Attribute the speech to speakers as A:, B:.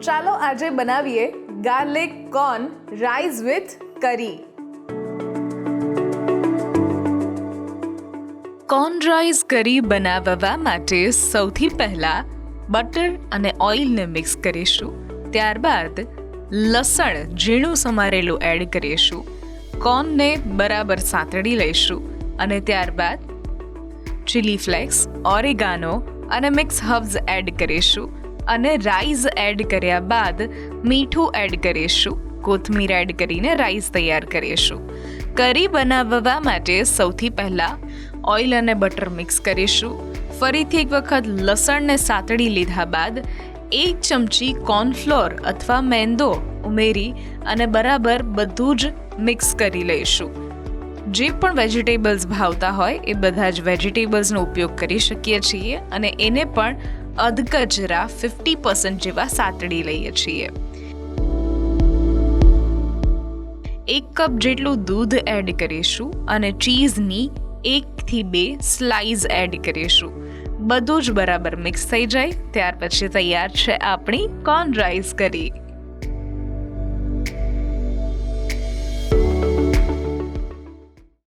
A: ચાલો આજે બનાવીએ ગાર્લિક કોર્ન રાઈસ વિથ કરી. કોર્ન રાઈસ કરી બનાવવા માટે સૌથી પહેલાં બટર અને ઓઇલને મિક્સ કરીશું. ત્યારબાદ લસણ ઝીણું સમારેલું એડ કરીશું. કોર્નને બરાબર સાંતળી લઈશું અને ત્યારબાદ ચીલી ફ્લેક્સ, ઓરેગાનો અને મિક્સ હર્બ્સ એડ કરીશું અને રાઈસ એડ કર્યા બાદ મીઠું એડ કરીશું. કોથમીર એડ કરીને રાઈસ તૈયાર કરીશું. કરી બનાવવા માટે સૌથી પહેલાં ઓઇલ અને બટર મિક્સ કરીશું. ફરીથી એક વખત લસણને સાતળી લીધા બાદ 1 ચમચી કોર્નફ્લોર અથવા મેંદો ઉમેરી અને બરાબર બધું જ મિક્સ કરી લઈશું. જે પણ વેજીટેબલ્સ ભાવતા હોય એ બધા જ વેજીટેબલ્સનો ઉપયોગ કરી શકીએ છીએ અને એને પણ અધકચરા 50% જેવા સાતળી લઈએ છીએ. 1 કપ જેટલું દૂધ એડ કરીશું અને ચીઝની 1 થી 2 સ્લાઇસ એડ કરીશું. બધું જ બરાબર મિક્સ થઈ જાય ત્યાર પછી તૈયાર છે આપણી કોર્ન રાઈસ કરી.